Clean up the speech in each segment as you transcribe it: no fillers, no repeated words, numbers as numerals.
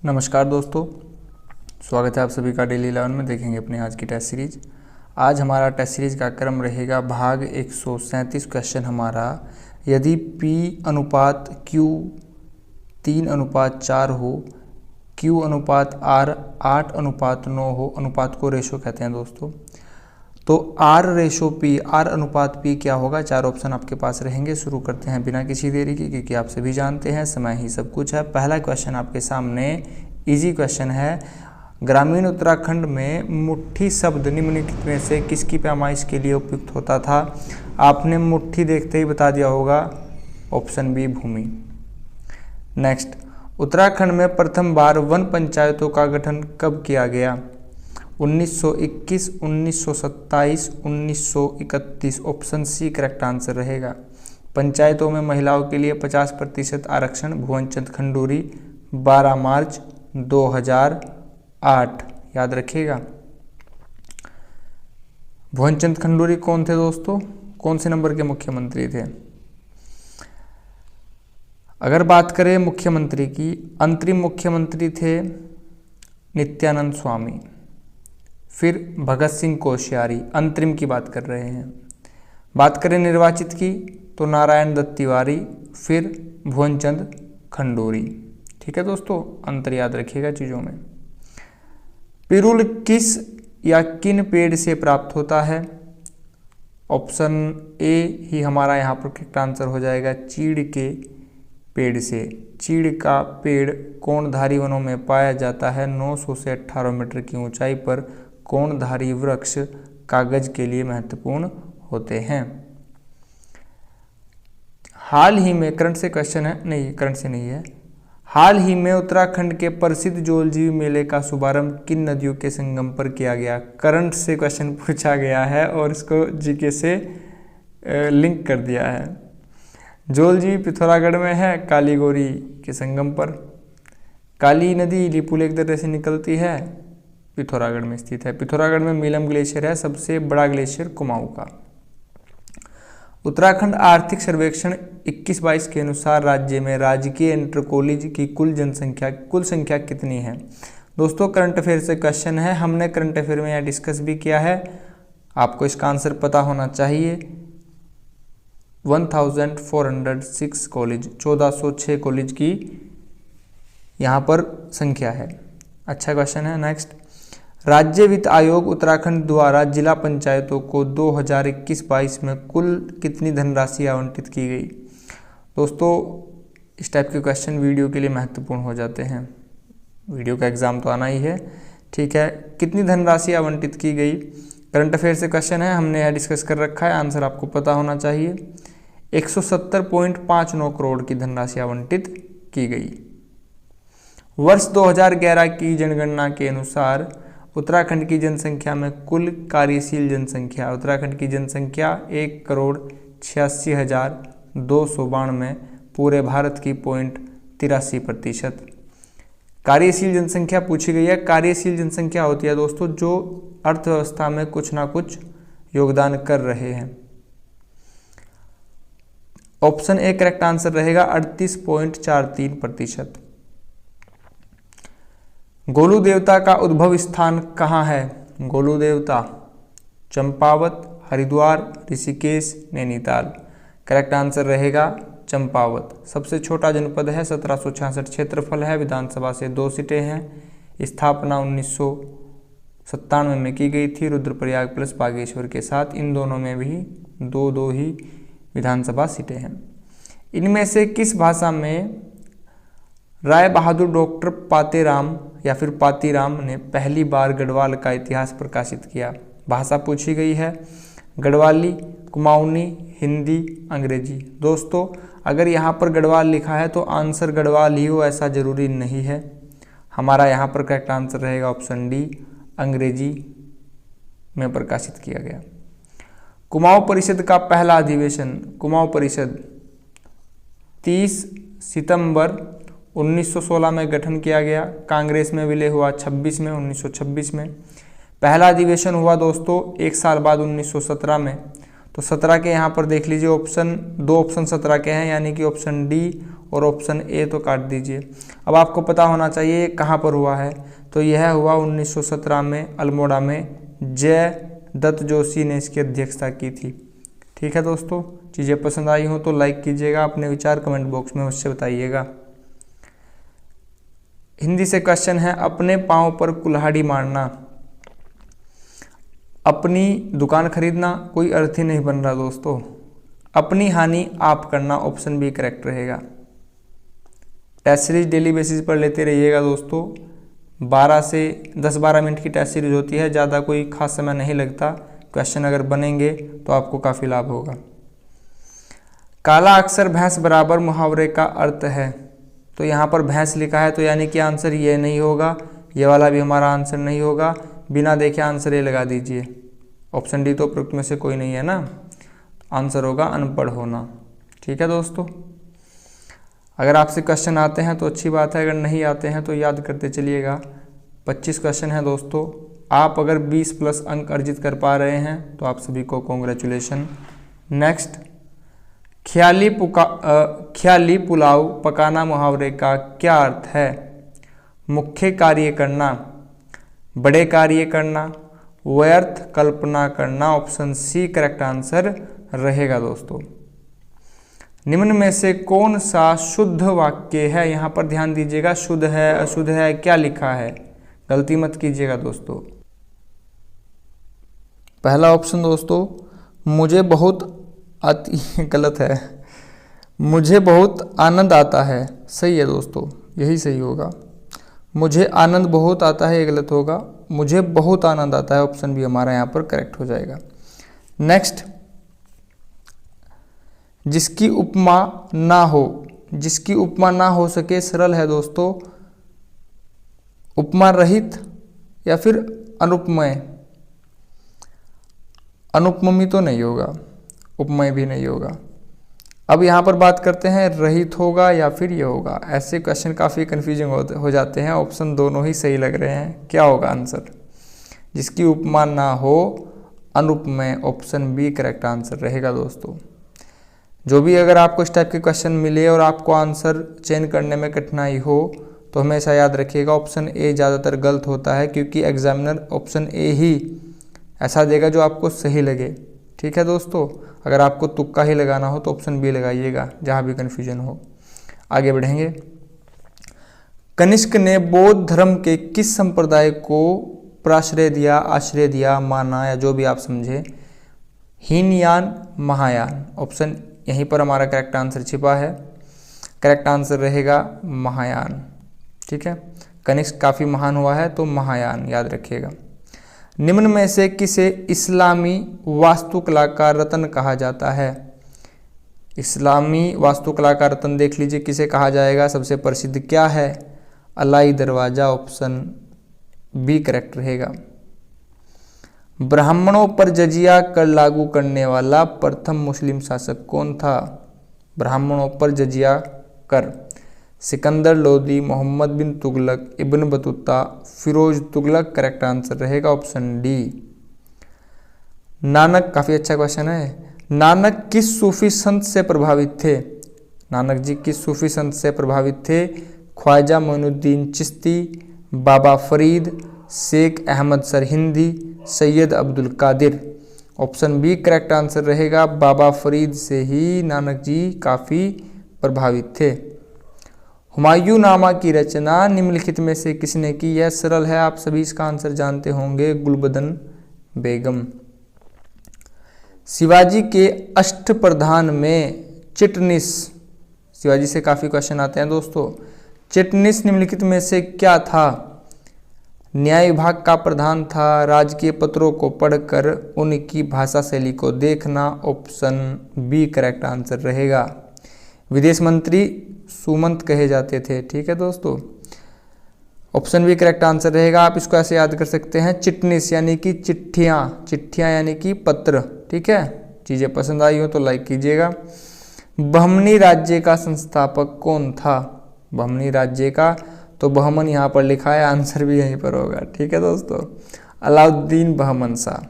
नमस्कार दोस्तों, स्वागत है आप सभी का डेली 11 में। देखेंगे अपनी आज की टेस्ट सीरीज। आज हमारा टेस्ट सीरीज का क्रम रहेगा भाग 137। क्वेश्चन हमारा, यदि P अनुपात Q 3:4 हो, Q अनुपात R 8:9 हो, अनुपात को रेशो कहते हैं दोस्तों, तो R रेशो P, R अनुपात P क्या होगा? चार ऑप्शन आपके पास रहेंगे। शुरू करते हैं बिना किसी देरी के, क्योंकि आप सभी जानते हैं समय ही सब कुछ है। पहला क्वेश्चन आपके सामने इजी क्वेश्चन है। ग्रामीण उत्तराखंड में मुट्ठी शब्द निम्नलिखित में से किसकी पैमाइश के लिए उपयुक्त होता था? आपने मुट्ठी देखते ही बता दिया होगा, ऑप्शन बी भूमि। नेक्स्ट, उत्तराखंड में प्रथम बार वन पंचायतों का गठन कब किया गया? 1921, 1927, 1931। ऑप्शन सी करेक्ट आंसर रहेगा। पंचायतों में महिलाओं के लिए 50% आरक्षण, भुवनचंद खंडूरी, 12 मार्च 2008। याद रखिएगा। भुवनचंद खंडूरी कौन थे दोस्तों? कौन से नंबर के मुख्यमंत्री थे? अगर बात करें मुख्यमंत्री की, अंतरिम मुख्यमंत्री थे नित्यानंद स्वामी। फिर भगत सिंह कोश्यारी, अंतरिम की बात कर रहे हैं। बात करें निर्वाचित की तो नारायण दत्त तिवारी, फिर भुवनचंद खंडूरी। ठीक है दोस्तों, अंतर याद रखिएगा चीज़ों में। पिरुल किस या किन पेड़ से प्राप्त होता है? ऑप्शन ए ही हमारा यहाँ पर करेक्ट आंसर हो जाएगा, चीड़ के पेड़ से। चीड़ का पेड़ कोणधारी वनों में पाया जाता है। 900 से 18 मीटर की ऊंचाई पर कोणधारी वृक्ष कागज के लिए महत्वपूर्ण होते हैं। हाल ही में, करंट से क्वेश्चन है, नहीं करंट से नहीं है। हाल ही में उत्तराखंड के प्रसिद्ध जोलजीबी मेले का शुभारंभ किन नदियों के संगम पर किया गया? करंट से क्वेश्चन पूछा गया है और इसको जीके से लिंक कर दिया है। जोलजीबी पिथौरागढ़ में है, कालीगोरी के संगम पर। काली नदी लिपुलेख दर्रे से निकलती है, पिथौरागढ़ में स्थित है। पिथौरागढ़ में मीलम ग्लेशियर है, सबसे बड़ा ग्लेशियर कुमाऊं का। उत्तराखंड आर्थिक सर्वेक्षण 21-22 के अनुसार राज्य में राजकीय इंटर कॉलेज की कुल संख्या कितनी है? दोस्तों करंट अफेयर से क्वेश्चन है, हमने करंट अफेयर में यहाँ डिस्कस भी किया है, आपको इसका आंसर पता होना चाहिए। 1406 कॉलेज, 1406 कॉलेज की यहाँ पर संख्या है। अच्छा क्वेश्चन है। नेक्स्ट, राज्य वित्त आयोग उत्तराखंड द्वारा जिला पंचायतों को 2021-22 में कुल कितनी धनराशि आवंटित की गई? दोस्तों इस टाइप के क्वेश्चन वीडियो के लिए महत्वपूर्ण हो जाते हैं, वीडियो का एग्जाम तो आना ही है। ठीक है, कितनी धनराशि आवंटित की गई? करंट अफेयर से क्वेश्चन है, हमने यह डिस्कस कर रखा है, आंसर आपको पता होना चाहिए। 170.59 करोड़ की धनराशि आवंटित की गई। वर्ष 2011 की जनगणना के अनुसार उत्तराखंड की जनसंख्या में कुल कार्यशील जनसंख्या, उत्तराखंड की जनसंख्या 1,86,292, पूरे भारत की 0.83%। कार्यशील जनसंख्या पूछी गई है। कार्यशील जनसंख्या होती है दोस्तों जो अर्थव्यवस्था में कुछ ना कुछ योगदान कर रहे हैं। ऑप्शन ए करेक्ट आंसर रहेगा, 38.43%। गोलू देवता का उद्भव स्थान कहाँ है? गोलू देवता चंपावत, हरिद्वार, ऋषिकेश, नैनीताल। करेक्ट आंसर रहेगा चंपावत। सबसे छोटा जनपद है, 1766 क्षेत्रफल है, विधानसभा से 2 सीटें हैं। स्थापना 1997 में की गई थी, रुद्रप्रयाग प्लस बागेश्वर के साथ। इन दोनों में भी 2-2 ही विधानसभा सीटें हैं। इनमें से किस भाषा में राय बहादुर डॉक्टर पातेराम या फिर पातीराम ने पहली बार गढ़वाल का इतिहास प्रकाशित किया? भाषा पूछी गई है, गढ़वाली, कुमाऊनी, हिंदी, अंग्रेजी। दोस्तों अगर यहाँ पर गढ़वाल लिखा है तो आंसर गढ़वाल ही हो ऐसा जरूरी नहीं है। हमारा यहाँ पर करेक्ट आंसर रहेगा ऑप्शन डी, अंग्रेजी में प्रकाशित किया गया। कुमाऊं परिषद का पहला अधिवेशन, कुमाऊं परिषद 30 सितंबर 1916 में गठन किया गया। कांग्रेस में विलय हुआ 1926 में। पहला अधिवेशन हुआ दोस्तों 1 साल बाद 1917 में। तो 17 के यहाँ पर देख लीजिए, 2 ऑप्शन 17 के हैं, यानी कि ऑप्शन डी और ऑप्शन ए तो काट दीजिए। अब आपको पता होना चाहिए ये कहाँ पर हुआ है, तो यह हुआ 1917 में अल्मोड़ा में, जय दत्त जोशी ने इसकी अध्यक्षता की थी। ठीक है दोस्तों, चीज़ें पसंद आई हो तो लाइक कीजिएगा, अपने विचार कमेंट बॉक्स में मुझसे बताइएगा। हिंदी से क्वेश्चन है, अपने पाँव पर कुल्हाड़ी मारना। अपनी दुकान खरीदना कोई अर्थ ही नहीं बन रहा दोस्तों। अपनी हानि आप करना, ऑप्शन बी करेक्ट रहेगा। टेस्ट सीरीज डेली बेसिस पर लेते रहिएगा दोस्तों। 12 से 10-12 मिनट की टेस्ट सीरीज होती है, ज़्यादा कोई खास समय नहीं लगता। क्वेश्चन अगर बनेंगे तो आपको काफ़ी लाभ होगा। काला अक्षर भैंस बराबर मुहावरे का अर्थ है, तो यहाँ पर भैंस लिखा है तो यानी कि आंसर ये नहीं होगा, ये वाला भी हमारा आंसर नहीं होगा। बिना देखे आंसर ये लगा दीजिए। ऑप्शन डी तो उपरोक्त में से कोई नहीं है ना, आंसर होगा अनपढ़ होना। ठीक है दोस्तों, अगर आपसे क्वेश्चन आते हैं तो अच्छी बात है, अगर नहीं आते हैं तो याद करते चलिएगा। 25 क्वेश्चन है दोस्तों। आप अगर 20+ अंक अर्जित कर पा रहे हैं तो आप सभी को कॉन्ग्रेचुलेशन। नेक्स्ट, ख्याली पुलाव पकाना मुहावरे का क्या अर्थ है? मुख्य कार्य करना, बड़े कार्य करना, व्यर्थ कल्पना करना, ऑप्शन सी करेक्ट आंसर रहेगा दोस्तों। निम्न में से कौन सा शुद्ध वाक्य है? यहाँ पर ध्यान दीजिएगा, शुद्ध है अशुद्ध है क्या लिखा है, गलती मत कीजिएगा दोस्तों। पहला ऑप्शन दोस्तों, मुझे बहुत गलत है, मुझे बहुत आनंद आता है, सही है दोस्तों, यही सही होगा। मुझे आनंद बहुत आता है ये गलत होगा, मुझे बहुत आनंद आता है, ऑप्शन बी हमारा यहाँ पर करेक्ट हो जाएगा। नेक्स्ट, जिसकी उपमा ना हो, जिसकी उपमा ना हो सके सरल है दोस्तों, उपमा रहित या फिर अनुपमय। अनुपमी तो नहीं होगा, उपमय भी नहीं होगा। अब यहाँ पर बात करते हैं रहित होगा या फिर ये होगा। ऐसे क्वेश्चन काफ़ी कन्फ्यूजिंग हो जाते हैं। ऑप्शन दोनों ही सही लग रहे हैं, क्या होगा आंसर? जिसकी उपमा ना हो अनुपमय, ऑप्शन बी करेक्ट आंसर रहेगा दोस्तों। जो भी अगर आपको इस टाइप के क्वेश्चन मिले और आपको आंसर चयन करने में कठिनाई हो तो हमेशा याद रखिएगा ऑप्शन ए ज़्यादातर गलत होता है, क्योंकि एग्जामिनर ऑप्शन ए ही ऐसा देगा जो आपको सही लगे। ठीक है दोस्तों, अगर आपको तुक्का ही लगाना हो तो ऑप्शन बी लगाइएगा, जहाँ भी कन्फ्यूजन हो। आगे बढ़ेंगे। कनिष्क ने बौद्ध धर्म के किस संप्रदाय को प्राश्रय दिया, आश्रय दिया, माना, या जो भी आप समझे? हीनयान, महायान, ऑप्शन यहीं पर हमारा करेक्ट आंसर छिपा है। करेक्ट आंसर रहेगा महायान। ठीक है, कनिष्क काफ़ी महान हुआ है तो महायान याद रखिएगा। निम्न में से किसे इस्लामी वास्तुकला का रत्न कहा जाता है? इस्लामी वास्तुकला का रत्न देख लीजिए किसे कहा जाएगा। सबसे प्रसिद्ध क्या है? अलाई दरवाजा, ऑप्शन बी करेक्ट रहेगा। ब्राह्मणों पर जजिया कर लागू करने वाला प्रथम मुस्लिम शासक कौन था? ब्राह्मणों पर जजिया कर। सिकंदर लोदी, मोहम्मद बिन तुगलक, इब्न बतूता, फिरोज तुगलक, करेक्ट आंसर रहेगा ऑप्शन डी। नानक, काफ़ी अच्छा क्वेश्चन है। नानक किस सूफी संत से प्रभावित थे? नानक जी किस सूफी संत से प्रभावित थे? Khwaja Moinuddin Chishti, Baba Farid, Sheikh Ahmad Sirhindi, Syed Abdul Qadir, option B correct answer रहेगा। बाबा फरीद से ही नानक जी काफ़ी प्रभावित थे। हुमायूं नामा की रचना निम्नलिखित में से किसने की? यह सरल है, आप सभी इसका आंसर जानते होंगे, गुलबदन बेगम। शिवाजी के अष्टप्रधान में चिटनिस, शिवाजी से काफ़ी क्वेश्चन आते हैं दोस्तों। चिटनिस निम्नलिखित में से क्या था? न्याय विभाग का प्रधान था, राजकीय पत्रों को पढ़कर उनकी भाषा शैली को देखना, ऑप्शन बी करेक्ट आंसर रहेगा। विदेश मंत्री सुमंत कहे जाते थे। ठीक है दोस्तों, ऑप्शन बी करेक्ट आंसर रहेगा। आप इसको ऐसे याद कर सकते हैं, चिटनिस यानी कि चिट्ठियाँ, चिट्ठियाँ यानी कि पत्र। ठीक है, चीज़ें पसंद आई हो तो लाइक कीजिएगा। बहमनी राज्य का संस्थापक कौन था? बहमनी राज्य का, तो बहमन यहाँ पर लिखा है, आंसर भी यहीं पर होगा। ठीक है दोस्तों, अलाउद्दीन बहमन शाह।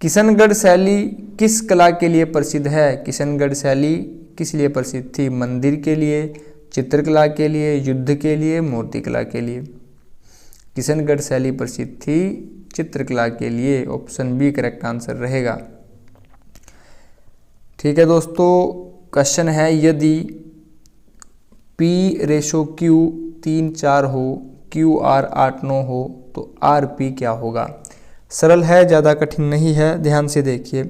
किशनगढ़ शैली किस कला के लिए प्रसिद्ध है? किशनगढ़ शैली किस लिए प्रसिद्ध थी? मंदिर के लिए, चित्रकला के लिए, युद्ध के लिए, मूर्तिकला के लिए। किशनगढ़ शैली प्रसिद्ध थी चित्रकला के लिए। ऑप्शन बी करेक्ट आंसर रहेगा। ठीक है दोस्तों, क्वेश्चन है यदि P/Q 3:4 हो, QR 8:9 हो तो RP क्या होगा? सरल है, ज़्यादा कठिन नहीं है, ध्यान से देखिए।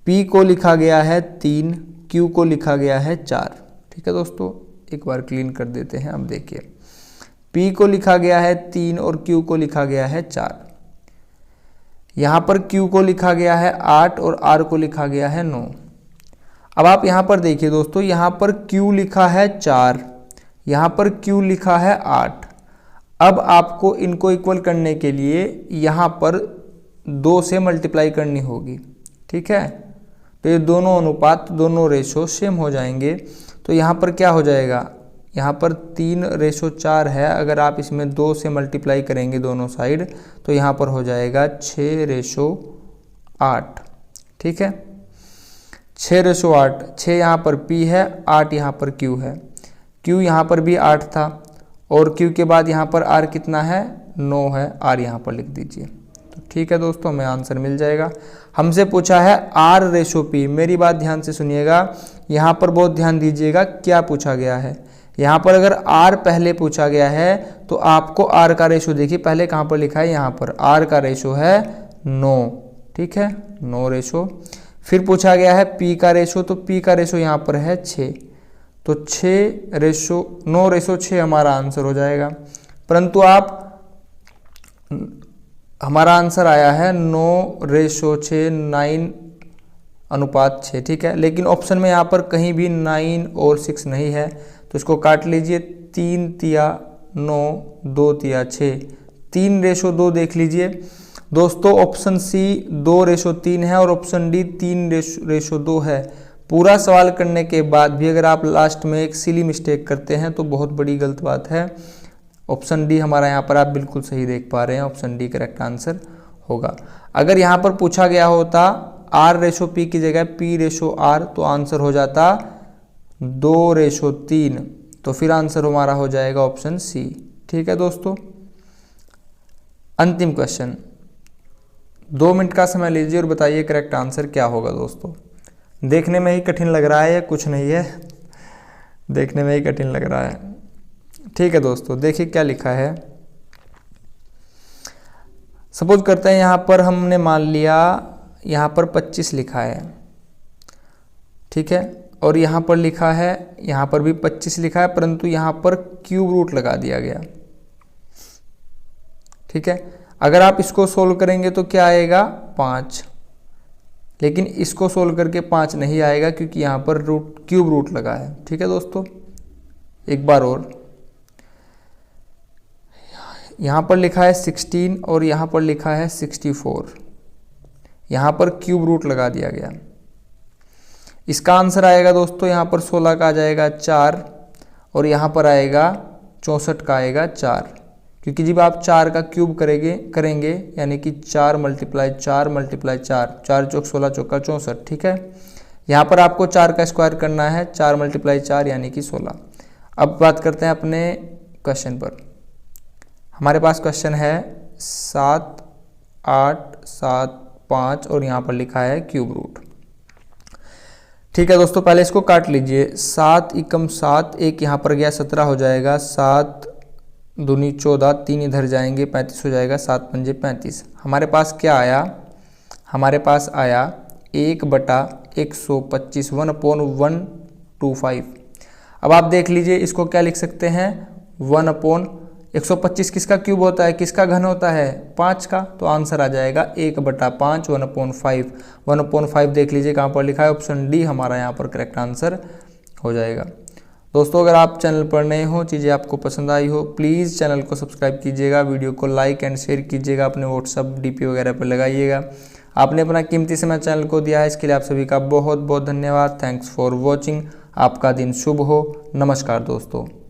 P को लिखा गया है 3, Q को लिखा गया है 4। ठीक है दोस्तों, एक बार क्लीन कर देते हैं। अब देखिए, P को लिखा गया है 3 और Q को लिखा गया है 4। यहाँ पर Q को लिखा गया है 8 और R को लिखा गया है 9। अब आप यहाँ पर देखिए दोस्तों, यहाँ पर Q लिखा है 4, यहाँ पर Q लिखा है 8। अब आपको इनको इक्वल करने के लिए यहाँ पर 2 से मल्टीप्लाई करनी होगी। ठीक है, तो ये दोनों अनुपात, दोनों रेशो सेम हो जाएंगे। तो यहाँ पर क्या हो जाएगा, यहाँ पर 3:4 है, अगर आप इसमें 2 से मल्टीप्लाई करेंगे दोनों साइड तो यहाँ पर हो जाएगा 6:8। ठीक है, 6:8। 6 यहाँ पर P है, 8 यहाँ पर Q है। Q यहाँ पर भी 8 था और Q के बाद यहाँ पर R कितना है? 9 है। R यहाँ पर लिख दीजिए। तो ठीक है दोस्तों, हमें आंसर मिल जाएगा। हमसे पूछा है R/P। मेरी बात ध्यान से सुनिएगा, यहाँ पर बहुत ध्यान दीजिएगा क्या पूछा गया है। यहाँ पर अगर R पहले पूछा गया है तो आपको R का रेशो देखिए पहले कहाँ पर लिखा है, यहाँ पर R का रेशो है 9। ठीक है, 9 रेशो। फिर पूछा गया है P का रेशो, तो P का रेशो यहाँ पर है 6, तो 9/6 हमारा आंसर हो जाएगा। परंतु हमारा आंसर आया है 9/6, 9:6। ठीक है, लेकिन ऑप्शन में यहाँ पर कहीं भी 9 और 6 नहीं है, तो इसको काट लीजिए। 3 तिया 9, 2 तिया 6, 3/2 देख लीजिए दोस्तों। ऑप्शन सी 2/3 है और ऑप्शन डी 3/2 है। पूरा सवाल करने के बाद भी अगर आप लास्ट में एक सिली मिस्टेक करते हैं तो बहुत बड़ी गलत बात है। ऑप्शन डी हमारा यहाँ पर आप बिल्कुल सही देख पा रहे हैं, ऑप्शन डी करेक्ट आंसर होगा। अगर यहाँ पर पूछा गया होता R/P की जगह P/R तो आंसर हो जाता 2/3, तो फिर आंसर हमारा हो जाएगा ऑप्शन सी। ठीक है दोस्तों, अंतिम क्वेश्चन, 2 मिनट का समय लीजिए और बताइए करेक्ट आंसर क्या होगा। दोस्तों देखने में ही कठिन लग रहा है, कुछ नहीं है, देखने में ही कठिन लग रहा है। ठीक है दोस्तों, देखिए क्या लिखा है। सपोज करते हैं यहाँ पर हमने मान लिया यहाँ पर 25 लिखा है। ठीक है, और यहाँ पर लिखा है, यहाँ पर भी 25 लिखा है, परंतु यहाँ पर क्यूब रूट लगा दिया गया। ठीक है, अगर आप इसको सोल्व करेंगे तो क्या आएगा? 5, लेकिन इसको सोल्व करके 5 नहीं आएगा क्योंकि यहाँ पर क्यूब रूट लगा है। ठीक है दोस्तों, एक बार और, यहाँ पर लिखा है 16 और यहाँ पर लिखा है 64, यहाँ पर क्यूब रूट लगा दिया गया। इसका आंसर आएगा दोस्तों यहाँ पर 16 का आ जाएगा 4 और यहाँ पर आएगा 64 का आएगा 4, क्योंकि जब आप 4 का क्यूब करेंगे यानी कि 4 × 4 × 4, 4 चौक 16 चौका 64। ठीक है, यहाँ पर आपको 4 का स्क्वायर करना है, 4 × 4 यानी कि 16। अब बात करते हैं अपने क्वेश्चन पर। हमारे पास क्वेश्चन है 7, 8, 7, 5 और यहाँ पर लिखा है क्यूब रूट। ठीक है दोस्तों, पहले इसको काट लीजिए। 7 × 7, 1 यहाँ पर गया 17 हो जाएगा, 7 दूनी 14, 3 इधर जाएंगे 35 हो जाएगा, 7 पंजे 35। हमारे पास क्या आया? हमारे पास आया 1/125, 1/125। अब आप देख लीजिए इसको क्या लिख सकते हैं? 1/125 किसका क्यूब होता है, किसका घन होता है? 5 का, तो आंसर आ जाएगा 1/5, 1/5। 1/5 देख लीजिए कहाँ पर लिखा है, ऑप्शन डी हमारा यहाँ पर करेक्ट आंसर हो जाएगा। दोस्तों अगर आप चैनल पर नए हो, चीज़ें आपको पसंद आई हो, प्लीज़ चैनल को सब्सक्राइब कीजिएगा, वीडियो को लाइक एंड शेयर कीजिएगा, अपने व्हाट्सअप डीपी वगैरह पर लगाइएगा। आपने अपना कीमती समय चैनल को दिया है, इसके लिए आप सभी का बहुत बहुत धन्यवाद। Thanks for watching. आपका दिन शुभ हो। नमस्कार दोस्तों।